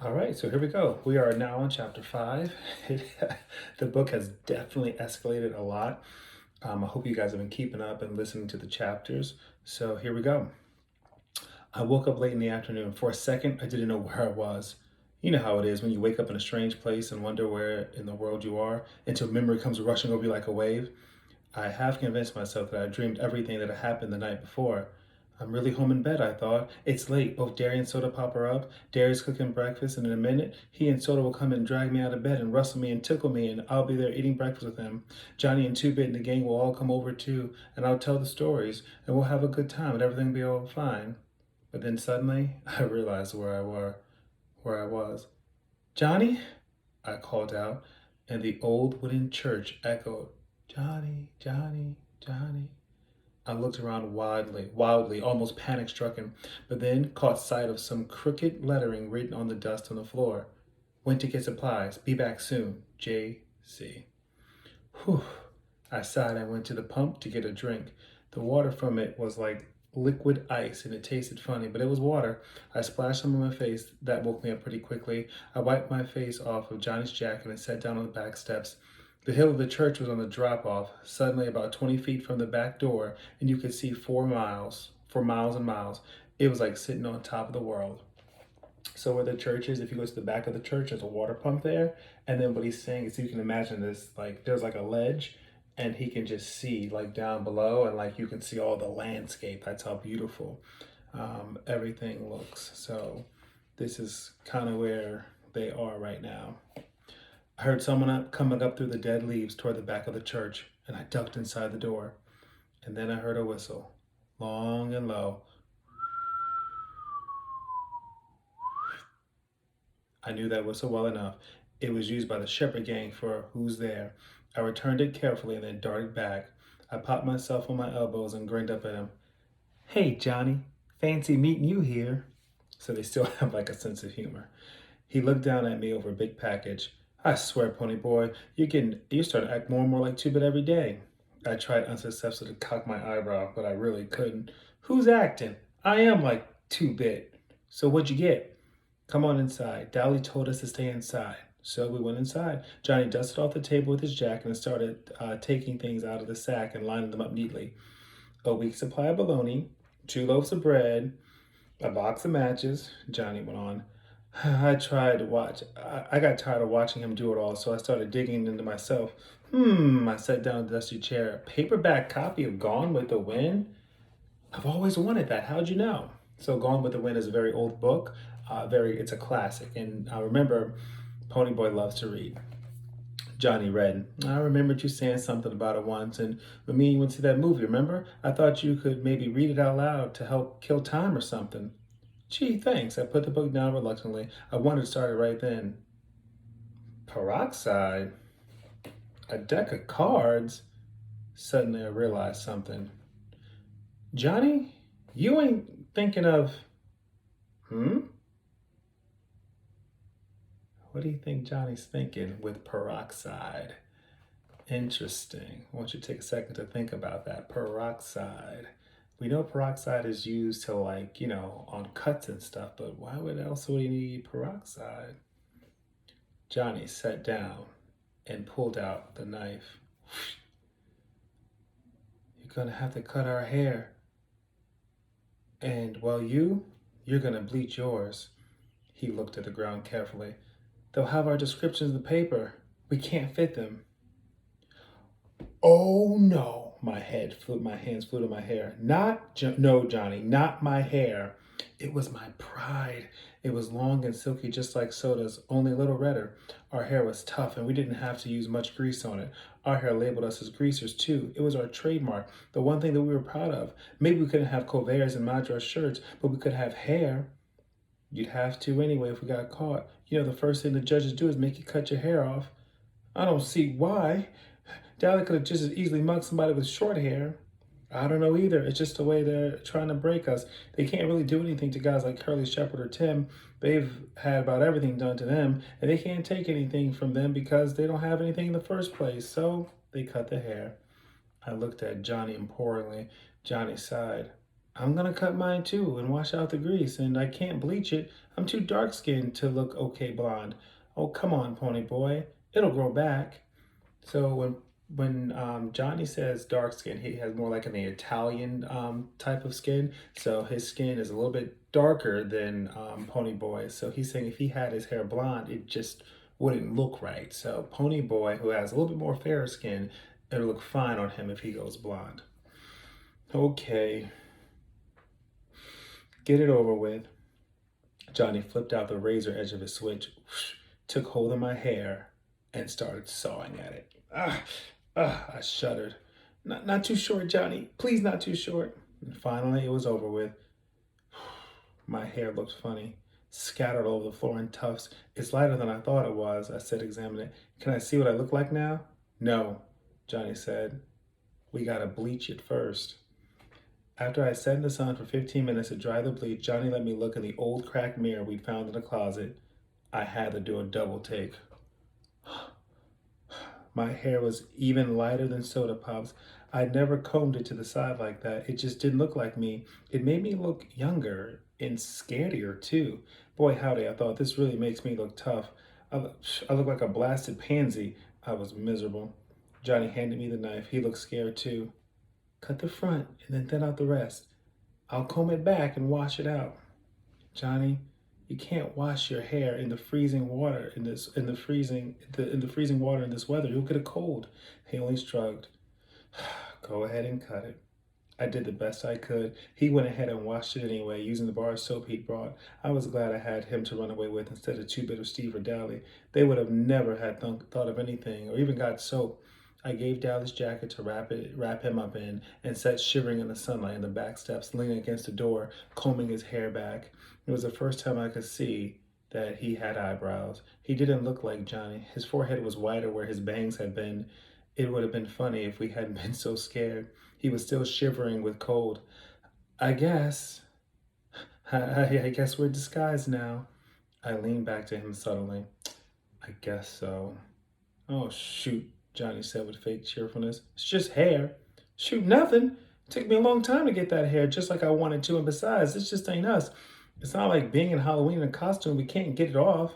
All right, so here we go. We are now on chapter five. The book has definitely escalated a lot. I hope you guys have been keeping up and listening to the chapters. So here we go. I woke up late in the afternoon. For a second, I didn't know where I was. You know how it is when you wake up in a strange place and wonder where in the world you are until memory comes rushing over you like a wave. I have convinced myself that I dreamed everything that had happened the night before. I'm really home in bed, I thought. It's late. Both Derry and Soda pop her up. Derry's cooking breakfast, and in a minute, he and Soda will come and drag me out of bed and rustle me and tickle me, and I'll be there eating breakfast with him. Johnny and Two Bit and the gang will all come over too, and I'll tell the stories, and we'll have a good time, and everything will be all fine. But then suddenly, I realized where I was. Johnny? I called out, and the old wooden church echoed, Johnny, Johnny, Johnny. I looked around wildly, almost panic stricken, but then caught sight of some crooked lettering written on the dust on the floor. Went to get supplies. Be back soon. J.C. Whew. I sighed and went to the pump to get a drink. The water from it was like liquid ice and it tasted funny, but it was water. I splashed some on my face. That woke me up pretty quickly. I wiped my face off of Johnny's jacket and sat down on the back steps. The hill of the church was on the drop off, suddenly about 20 feet from the back door, and you could see for miles and miles. It was like sitting on top of the world. So where the church is, if you go to the back of the church, there's a water pump there. And then what he's saying is you can imagine this, like there's like a ledge and he can just see like down below and like you can see all the landscape. That's how beautiful everything looks. So this is kind of where they are right now. I heard someone coming up through the dead leaves toward the back of the church, and I ducked inside the door. And then I heard a whistle, long and low. I knew that whistle well enough. It was used by the shepherd gang for Who's There. I returned it carefully and then darted back. I popped myself on my elbows and grinned up at him. Hey, Johnny, fancy meeting you here. So they still have like a sense of humor. He looked down at me over a big package. I swear, Pony Boy, you're starting to act more and more like Two-Bit every day. I tried unsuccessfully to cock my eyebrow, but I really couldn't. Who's acting? I am like Two-Bit. So what'd you get? Come on inside. Dally told us to stay inside. So we went inside. Johnny dusted off the table with his jacket and started taking things out of the sack and lining them up neatly. A week's supply of bologna, 2 loaves of bread, a box of matches, Johnny went on. I tried to watch. I got tired of watching him do it all, so I started digging into myself. I sat down in the dusty chair. A paperback copy of Gone with the Wind? I've always wanted that. How'd you know? So Gone with the Wind is a very old book. It's a classic. And I remember Ponyboy loves to read. Johnny read. I remembered you saying something about it once, and when me and you went to that movie, remember? I thought you could maybe read it out loud to help kill time or something. Gee, thanks. I put the book down reluctantly. I wanted to start it right then. Peroxide? A deck of cards? Suddenly I realized something. Johnny, you ain't thinking of. Hmm? What do you think Johnny's thinking with peroxide? Interesting. I want you to take a second to think about that. Peroxide. We know peroxide is used to like, on cuts and stuff, but why would else would you need peroxide? Johnny sat down and pulled out the knife. You're gonna have to cut our hair. And well, you're gonna bleach yours. He looked at the ground carefully. They'll have our descriptions in the paper. We can't fit them. Oh no, my hands flew to my hair. No, Johnny, not my hair. It was my pride. It was long and silky, just like Soda's, only a little redder. Our hair was tough, and we didn't have to use much grease on it. Our hair labeled us as greasers, too. It was our trademark, the one thing that we were proud of. Maybe we couldn't have Coverts and Madras shirts, but we could have hair. You'd have to anyway if we got caught. The first thing the judges do is make you cut your hair off. I don't see why. Dally could have just as easily mugged somebody with short hair. I don't know either. It's just the way they're trying to break us. They can't really do anything to guys like Curly Shepherd or Tim. They've had about everything done to them, and they can't take anything from them because they don't have anything in the first place. So they cut the hair. I looked at Johnny imploringly. Johnny sighed. I'm gonna cut mine too and wash out the grease, and I can't bleach it. I'm too dark skinned to look okay blonde. Oh, come on, pony boy. It'll grow back. So when Johnny says dark skin, he has more like an Italian type of skin. So his skin is a little bit darker than Pony Boy. So he's saying if he had his hair blonde, it just wouldn't look right. So Pony Boy, who has a little bit more fair skin, it'll look fine on him if he goes blonde. Okay, get it over with. Johnny flipped out the razor edge of his switch, took hold of my hair, and started sawing at it. I shuddered. Not too short, Johnny. Please, not too short. And finally, it was over with. My hair looked funny, scattered all over the floor in tufts. It's lighter than I thought it was, I said, examining it. Can I see what I look like now? No, Johnny said. We gotta bleach it first. After I sat in the sun for 15 minutes to dry the bleach, Johnny let me look in the old cracked mirror we'd found in the closet. I had to do a double take. My hair was even lighter than Soda Pop's. I'd never combed it to the side like that. It just didn't look like me. It made me look younger and scarier too. Boy, howdy, I thought this really makes me look tough. I look like a blasted pansy. I was miserable. Johnny handed me the knife. He looked scared too. Cut the front and then thin out the rest. I'll comb it back and wash it out. Johnny, you can't wash your hair in the freezing water in the freezing water in this weather. You'll get a cold. He only shrugged. Go ahead and cut it. I did the best I could. He went ahead and washed it anyway, using the bar of soap he'd brought. I was glad I had him to run away with instead of Two Bit or Steve or Dally. They would have never had thought of anything or even got soap. I gave Dally's jacket to wrap him up in, and sat shivering in the sunlight in the back steps, leaning against the door, combing his hair back. It was the first time I could see that he had eyebrows. He didn't look like Johnny. His forehead was whiter where his bangs had been. It would have been funny if we hadn't been so scared. He was still shivering with cold. I guess. I guess we're disguised now. I leaned back to him subtly. I guess so. Oh, shoot, Johnny said with fake cheerfulness. It's just hair. Shoot, nothing. It took me a long time to get that hair just like I wanted to, and besides, this just ain't us. It's not like being in Halloween in a costume. We can't get it off.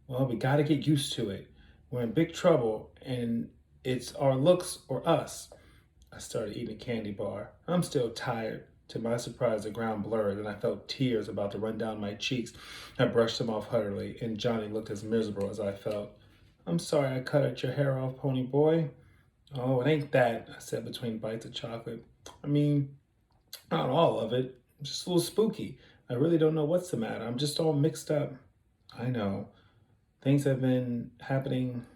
Well, we gotta get used to it. We're in big trouble, and it's our looks or us. I started eating a candy bar. I'm still tired. To my surprise, the ground blurred, and I felt tears about to run down my cheeks. I brushed them off hurriedly, and Johnny looked as miserable as I felt. I'm sorry I cut at your hair off, pony boy. Oh, it ain't that, I said between bites of chocolate. I mean, not all of it. Just a little spooky. I really don't know what's the matter. I'm just all mixed up. I know. Things have been happening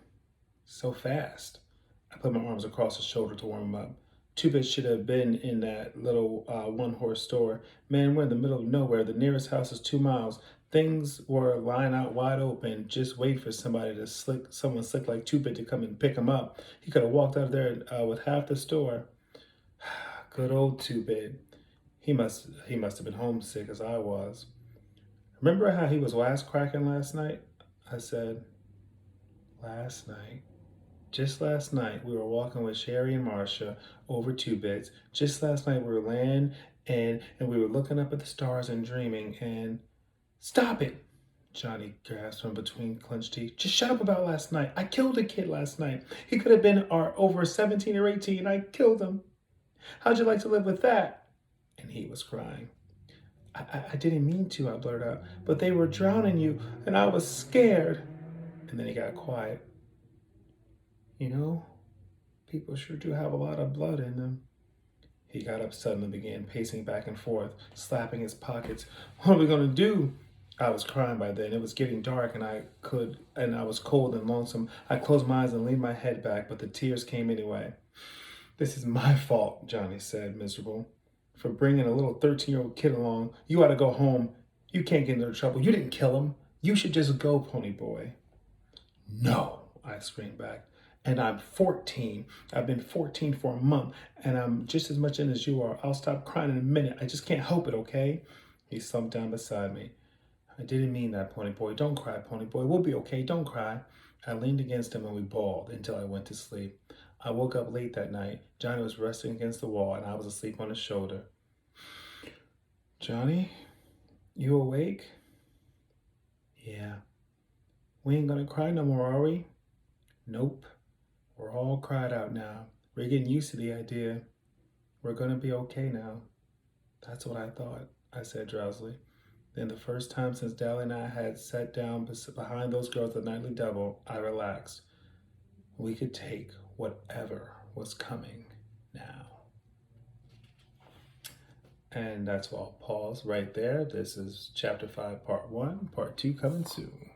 so fast. I put my arms across his shoulder to warm him up. Two Bit should have been in that little one-horse store. Man, we're in the middle of nowhere. The nearest house is 2 miles. Things were lying out wide open, just waiting for someone slick like Two Bit to come and pick him up. He could have walked out of there with half the store. Good old Two Bit. He must have been homesick as I was. Remember how he was wisecracking last night? I said, last night. Just last night, we were walking with Sherry and Marcia over Two Bits. Just last night, we were laying and we were looking up at the stars and dreaming and... Stop it! Johnny gasped from between clenched teeth. Just shut up about last night. I killed a kid last night. He could have been over 17 or 18. I killed him. How'd you like to live with that? And he was crying. I didn't mean to, I blurted out. But they were drowning you, and I was scared. And then he got quiet. You know, people sure do have a lot of blood in them. He got up suddenly and began pacing back and forth, slapping his pockets. What are we going to do? I was crying by then. It was getting dark and I was cold and lonesome. I closed my eyes and leaned my head back, but the tears came anyway. This is my fault, Johnny said, miserable, for bringing a little 13-year-old kid along. You ought to go home. You can't get into trouble. You didn't kill him. You should just go, pony boy. No, I screamed back. And I'm 14. I've been 14 for a month, and I'm just as much in as you are. I'll stop crying in a minute. I just can't help it, okay? He slumped down beside me. I didn't mean that, pony boy. Don't cry, pony boy. We'll be okay. Don't cry. I leaned against him and we bawled until I went to sleep. I woke up late that night. Johnny was resting against the wall, and I was asleep on his shoulder. Johnny, you awake? Yeah. We ain't gonna cry no more, are we? Nope. We're all cried out now. We're getting used to the idea. We're gonna be okay now. That's what I thought, I said drowsily. Then, the first time since Dally and I had sat down behind those girls at Nightly Double, I relaxed. We could take whatever was coming now. And that's why I'll pause right there. This is chapter 5, part 1. Part 2 coming soon.